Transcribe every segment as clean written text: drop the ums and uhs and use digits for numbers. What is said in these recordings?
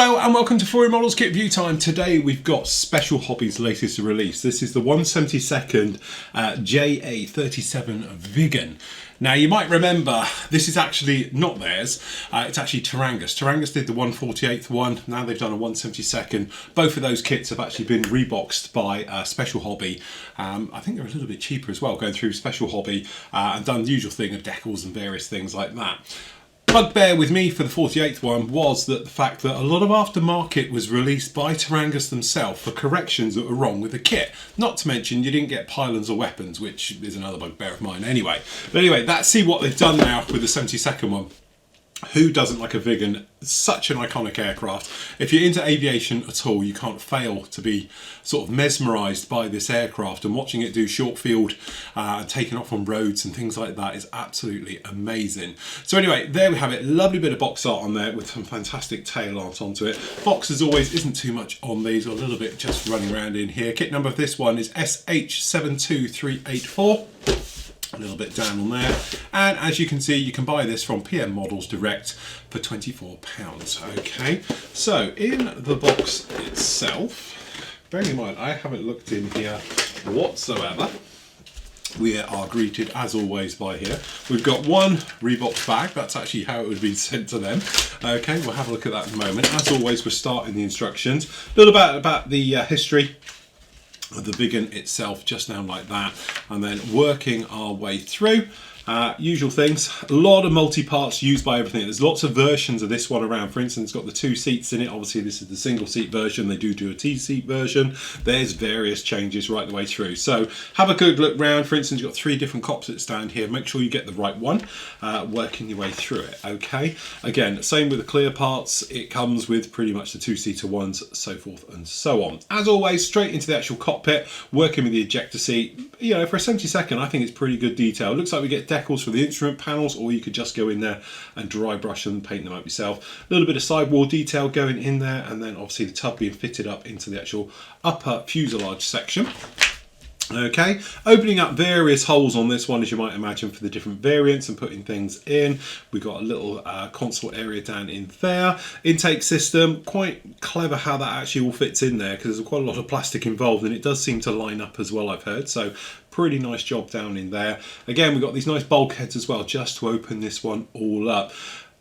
Hello and welcome to Fury Models Kit View Time. Today we've got Special Hobby's latest release. This is the 172nd JA-37 Viggen. Now you might remember this is actually not theirs, it's actually Tarangas. Tarangas did the 148th one, now they've done a 172nd. Both of those kits have actually been reboxed by Special Hobby. I think they're a little bit cheaper as well, going through Special Hobby and done the usual thing of decals and various things like that. Bugbear with me for the 48th one was that the fact that a lot of aftermarket was released by Tarangas themselves for corrections that were wrong with the kit. Not to mention you didn't get pylons or weapons, which is another bugbear of mine anyway. But anyway, let's see what they've done now with the 72nd one. Who doesn't like a Viggen? Such an iconic aircraft. If you're into aviation at all, you can't fail to be sort of mesmerised by this aircraft, and watching it do short field and taking off on roads and things like that is absolutely amazing. So anyway, there we have it. Lovely bit of box art on there with some fantastic tail art onto it. Box as always isn't too much on these, or a little bit just running around in here. Kit number of this one is SH72384. A little bit down on there, and as you can see, you can buy this from PM Models direct for £24. Okay, so in the box itself, bearing in mind I haven't looked in here whatsoever, we are greeted as always by here. We've got one Reebok bag, that's actually how it would be sent to them. Okay, we'll have a look at that in a moment. As always, we're starting the instructions, a little bit about the history of the Viggen itself, just down like that, and then working our way through. Usual things, a lot of multi-parts used by everything. There's lots of versions of this one around. For instance, it's got the 2 seats in it. Obviously this is the single seat version. They do a T-seat version. There's various changes right the way through. So have a good look round. For instance, you've got 3 different cockpits down here. Make sure you get the right one, working your way through it. Okay, again, same with the clear parts. It comes with pretty much the 2-seater ones, so forth and so on. As always, straight into the actual cockpit, working with the ejector seat. You know, for a 72nd, I think it's pretty good detail. It looks like we get decals for the instrument panels, or you could just go in there and dry brush them and paint them up yourself. A little bit of sidewall detail going in there, and then obviously the tub being fitted up into the actual upper fuselage section. Okay, opening up various holes on this one, as you might imagine, for the different variants and putting things in. We've got a little console area down in there. Intake system, quite clever how that actually all fits in there, because there's quite a lot of plastic involved, and it does seem to line up as well, I've heard. So pretty nice job down in there. Again, we've got these nice bulkheads as well, just to open this one all up.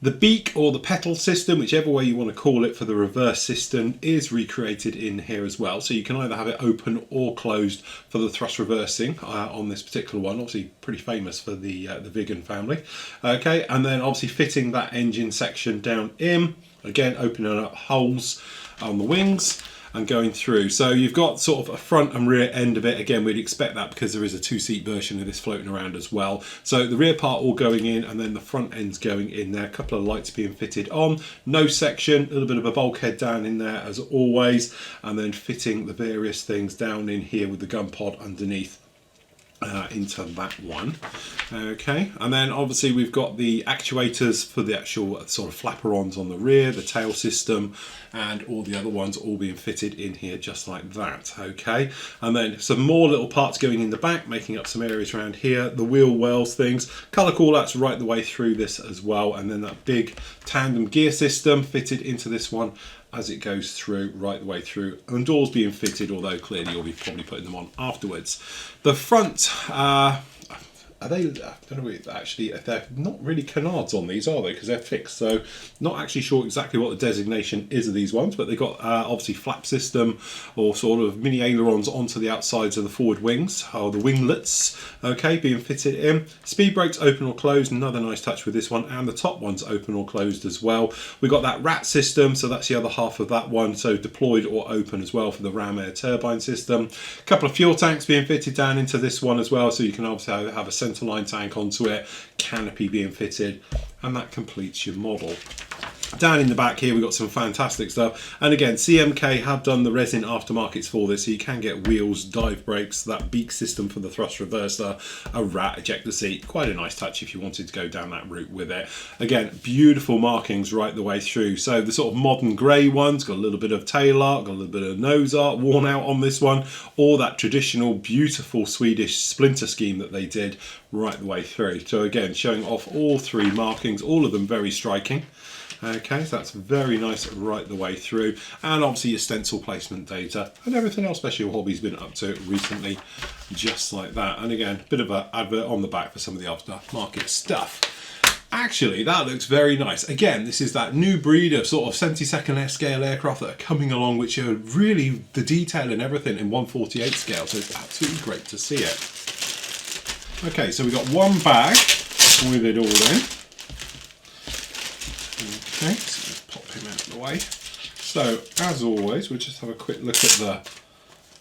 The beak, or the petal system, whichever way you want to call it, for the reverse system is recreated in here as well. So you can either have it open or closed for the thrust reversing on this particular one. Obviously pretty famous for the Viggen family. Okay, and then obviously fitting that engine section down in. Again, opening up holes on the wings and going through. So you've got sort of a front and rear end of it. Again, we'd expect that because there is a 2-seat version of this floating around as well. So the rear part all going in, and then the front end's going in there. A couple of lights being fitted on. Nose section, a little bit of a bulkhead down in there as always, and then fitting the various things down in here with the gun pod underneath. Into that one. Okay, and then obviously we've got the actuators for the actual sort of flaperons on the rear, the tail system, and all the other ones all being fitted in here just like that. Okay, and then some more little parts going in the back, making up some areas around here. The wheel wells things, colour call-outs right the way through this as well, and then that big tandem gear system fitted into this one as it goes through, right the way through, and doors being fitted, although clearly you'll be probably putting them on afterwards. The front, are they, I don't know, actually, they're not really canards on these, are they? Because they're fixed, so not actually sure exactly what the designation is of these ones, but they've got obviously flap system, or sort of mini ailerons onto the outsides of the forward wings, or the winglets, okay, being fitted in. Speed brakes open or closed, another nice touch with this one, and the top one's open or closed as well. We've got that rat system, so that's the other half of that one, so deployed or open as well for the ram air turbine system. A couple of fuel tanks being fitted down into this one as well, so you can obviously have a centerline tank onto it, canopy being fitted, and that completes your model. Down in the back here we've got some fantastic stuff, and again CMK have done the resin aftermarkets for this, so you can get wheels, dive brakes, that beak system for the thrust reverser, a rat ejector seat. Quite a nice touch if you wanted to go down that route with it. Again, beautiful markings right the way through. So the sort of modern grey ones got a little bit of tail art, got a little bit of nose art worn out on this one, or that traditional beautiful Swedish splinter scheme that they did right the way through. So again, showing off all 3 markings, all of them very striking. Okay, so that's very nice right the way through, and obviously your stencil placement data and everything else Special Hobby's been up to recently, just like that. And again, a bit of an advert on the back for some of the aftermarket stuff. Actually, that looks very nice. Again, this is that new breed of sort of 72nd scale aircraft that are coming along, which are really the detail and everything in 1/48 scale, so it's absolutely great to see it. Okay, so we've got one bag with it all in. Okay, so let's pop him out of the way. So, as always, we'll just have a quick look at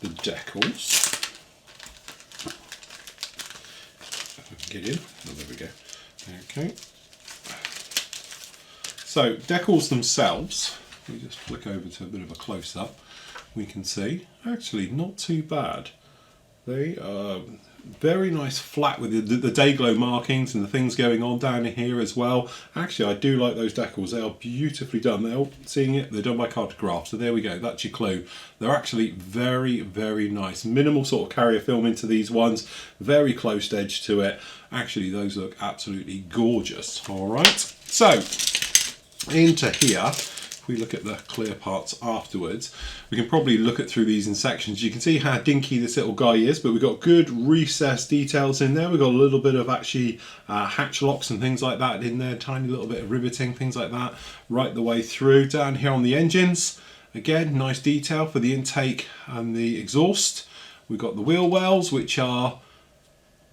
the decals. If I can get in. Oh, there we go. Okay. So, decals themselves, we just flick over to a bit of a close-up, we can see, actually not too bad. They are very nice flat with the day glow markings and the things going on down here as well. Actually, I do like those decals. They are beautifully done. They're done by Cartograph. So there we go. That's your clue. They're actually very, very nice. Minimal sort of carrier film into these ones. Very close edge to it. Actually, those look absolutely gorgeous. All right. So into here. We look at the clear parts afterwards, we can probably look at through these in sections. You can see how dinky this little guy is, but we've got good recessed details in there. We've got a little bit of actually hatch locks and things like that in there, tiny little bit of riveting, things like that, right the way through. Down here on the engines, again, nice detail for the intake and the exhaust. We've got the wheel wells, which are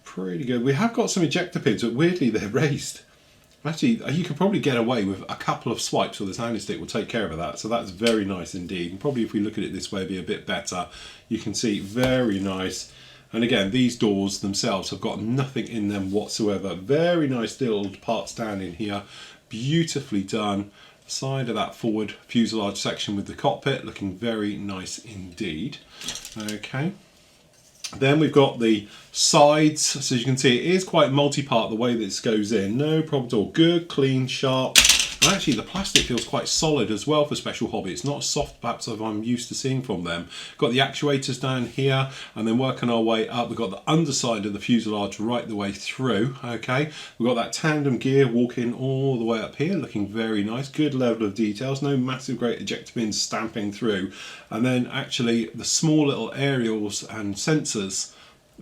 pretty good. We have got some ejector pins, but weirdly they're raised. Actually, you could probably get away with a couple of swipes with the sounding stick will take care of that. So that's very nice indeed. And probably if we look at it this way, it'd be a bit better. You can see very nice. And again, these doors themselves have got nothing in them whatsoever. Very nice little parts down in here. Beautifully done. Side of that forward fuselage section with the cockpit looking very nice indeed. Okay. Then we've got the sides, so you can see it is quite multi-part the way this goes in, no problem at all. Good, clean, sharp, and actually the plastic feels quite solid as well for Special Hobby. It's not as soft perhaps as I'm used to seeing from them. Got the actuators down here, and then working our way up, we've got the underside of the fuselage right the way through. Okay, we've got that tandem gear walking all the way up here, looking very nice. Good level of details, no massive great ejector pins stamping through. And then actually the small little aerials and sensors,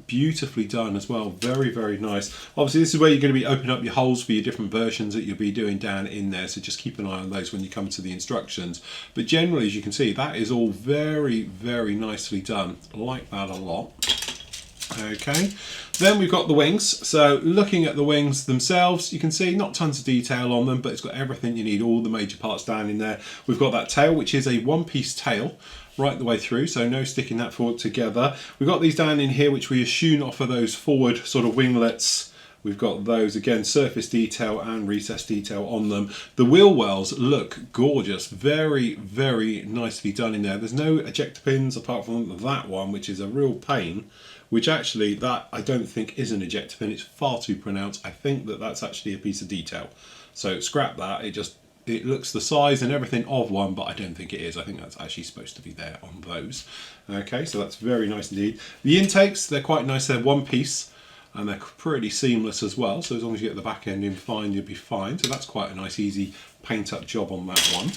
beautifully done as well. Very, very nice. Obviously this is where you're going to be opening up your holes for your different versions that you'll be doing down in there, so just keep an eye on those when you come to the instructions. But generally, as you can see, that is all very, very nicely done. I like that a lot. Okay, then we've got the wings. So looking at the wings themselves, you can see not tons of detail on them, but it's got everything you need, all the major parts down in there. We've got that tail, which is a one-piece tail right the way through, so no sticking that forward together. We've got these down in here, which we eschew off of those forward sort of winglets. We've got those, again, surface detail and recessed detail on them. The wheel wells look gorgeous, very, very nicely done in there. There's no ejector pins apart from that one, which is a real pain, which actually, that I don't think is an ejector pin. It's far too pronounced. I think that that's actually a piece of detail. So scrap that. It looks the size and everything of one, but I don't think it is. I think that's actually supposed to be there on those. Okay, so that's very nice indeed. The intakes, they're quite nice. They're one piece and they're pretty seamless as well. So as long as you get the back end in fine, you'll be fine. So that's quite a nice, easy paint up job on that one.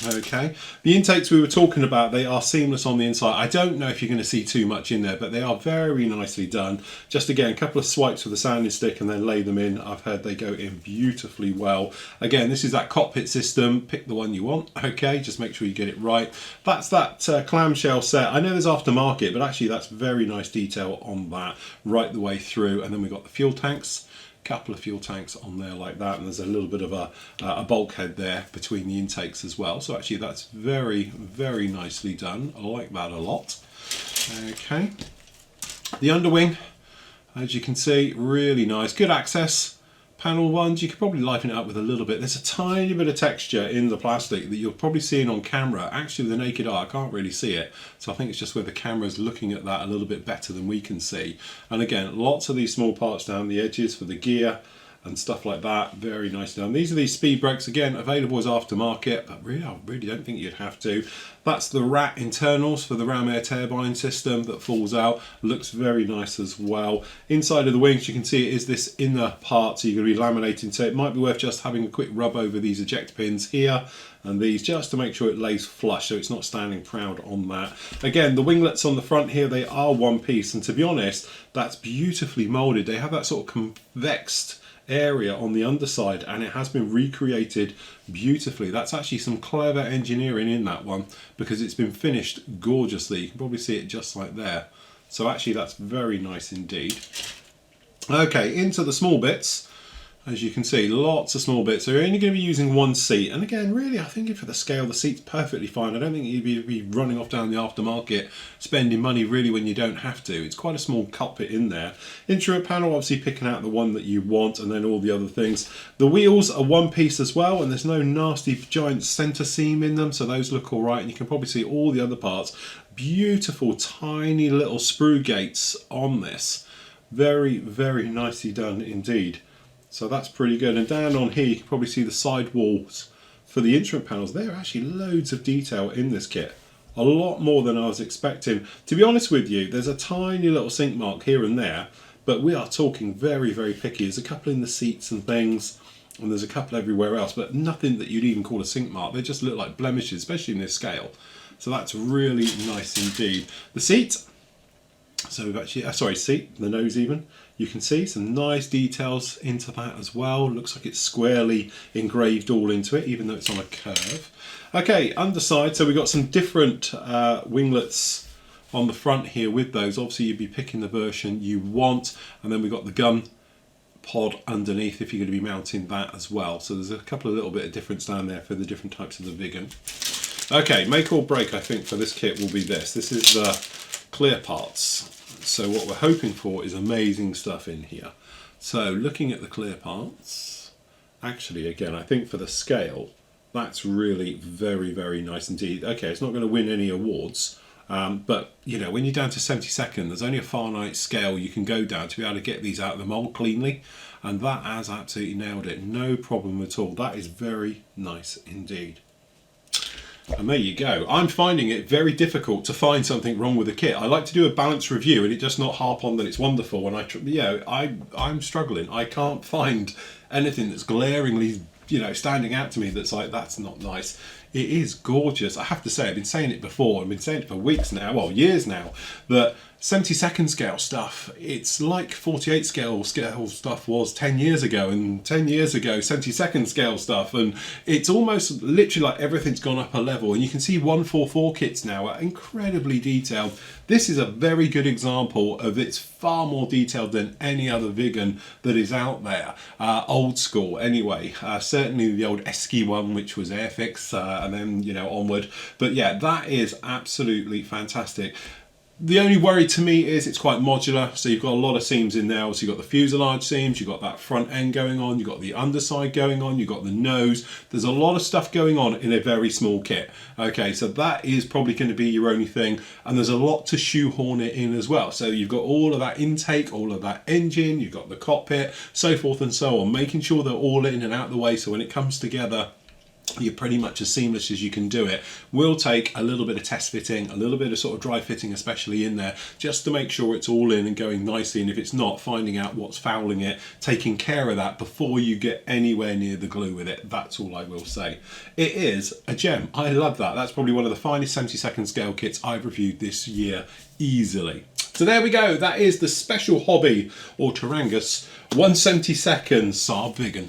Okay, the intakes we were talking about, they are seamless on the inside. I don't know if you're going to see too much in there, but they are very nicely done. Just again, a couple of swipes with the sounding stick and then lay them in. I've heard they go in beautifully well. Again, this is that cockpit system. Pick the one you want. Okay, just make sure you get it right. That's that clamshell set. I know there's aftermarket, but actually that's very nice detail on that right the way through. And then we've got the fuel tanks. Couple of fuel tanks on there like that, and there's a little bit of a bulkhead there between the intakes as well. So actually that's very, very nicely done. I like that a lot. Okay, the underwing, as you can see, really nice. Good access panel ones. You could probably liven it up with a little bit. There's a tiny bit of texture in the plastic that you're probably seeing on camera. Actually, with the naked eye, I can't really see it. So I think it's just where the camera's looking at that a little bit better than we can see. And again, lots of these small parts down the edges for the gear and stuff like that. Very nice done. These are these speed brakes, again, available as aftermarket, but really, I really don't think you'd have to. That's the rat internals for the ram air turbine system that falls out. Looks very nice as well. Inside of the wings, you can see it is this inner part, so you're going to be laminating, so it might be worth just having a quick rub over these eject pins here and these, just to make sure it lays flush so it's not standing proud on that. Again, the winglets on the front here, they are one piece, and to be honest, that's beautifully molded. They have that sort of convexed area on the underside, and it has been recreated beautifully. That's actually some clever engineering in that one, because it's been finished gorgeously. You can probably see it just like there. So actually that's very nice indeed. Okay, into the small bits. As you can see, lots of small bits. So you're only going to be using one seat. And again, really, I think for the scale, the seat's perfectly fine. I don't think you'd be running off down the aftermarket, spending money really when you don't have to. It's quite a small cockpit in there. Instrument panel, obviously picking out the one that you want, and then all the other things. The wheels are one piece as well, and there's no nasty giant center seam in them, so those look all right. And you can probably see all the other parts. Beautiful, tiny little sprue gates on this. Very, very nicely done indeed. So that's pretty good. And down on here, you can probably see the side walls for the instrument panels. There are actually loads of detail in this kit. A lot more than I was expecting. To be honest with you, there's a tiny little sink mark here and there, but we are talking very, very picky. There's a couple in the seats and things, and there's a couple everywhere else, but nothing that you'd even call a sink mark. They just look like blemishes, especially in this scale. So that's really nice indeed. The seat. So we've actually, seat, the nose even. You can see some nice details into that as well. Looks like it's squarely engraved all into it, even though it's on a curve. Okay, underside, so we've got some different winglets on the front here with those. Obviously you'd be picking the version you want, and then we've got the gun pod underneath if you're going to be mounting that as well. So there's a couple of little bit of difference down there for the different types of the Viggen. Okay, make or break I think for this kit will be this. This is the clear parts. So what we're hoping for is amazing stuff in here. So looking at the clear parts, actually again I think for the scale that's really very, very nice indeed. Okay, it's not going to win any awards, but you know, when you're down to 72nd, there's only a finite scale you can go down to be able to get these out of the mold cleanly, and that has absolutely nailed it. No problem at all. That is very nice indeed. And there you go. I'm finding it very difficult to find something wrong with the kit. I like to do a balanced review and it just not harp on that it's wonderful. And I'm struggling. I can't find anything that's glaringly, standing out to me that's like, that's not nice. It is gorgeous. I have to say, I've been saying it before. I've been saying it for weeks now, well, years now, that 72nd scale stuff, it's like 48 scale stuff was 10 years ago, and 10 years ago 72nd scale stuff, and it's almost literally like everything's gone up a level. And you can see 144 kits now are incredibly detailed. This is a very good example of it's far more detailed than any other Viggen that is out there, old school anyway. Certainly the old Esky one, which was Airfix, and then onward. But yeah, that is absolutely fantastic. The only worry to me is it's quite modular, so you've got a lot of seams in there. So you've got the fuselage seams, you've got that front end going on, you've got the underside going on, you've got the nose. There's a lot of stuff going on in a very small kit. Okay, so that is probably going to be your only thing, and there's a lot to shoehorn it in as well. So you've got all of that intake, all of that engine, you've got the cockpit, so forth and so on, making sure they're all in and out of the way, so when it comes together, you're pretty much as seamless as you can do it. We'll take a little bit of test fitting, a little bit of sort of dry fitting especially in there, just to make sure it's all in and going nicely, and if it's not, finding out what's fouling it, taking care of that before you get anywhere near the glue with it. That's all I will say. It is a gem. I love that. That's probably one of the finest 72nd scale kits I've reviewed this year, easily. So there we go. That is the Special Hobby or Tarangus 1/72 Saab Viggen.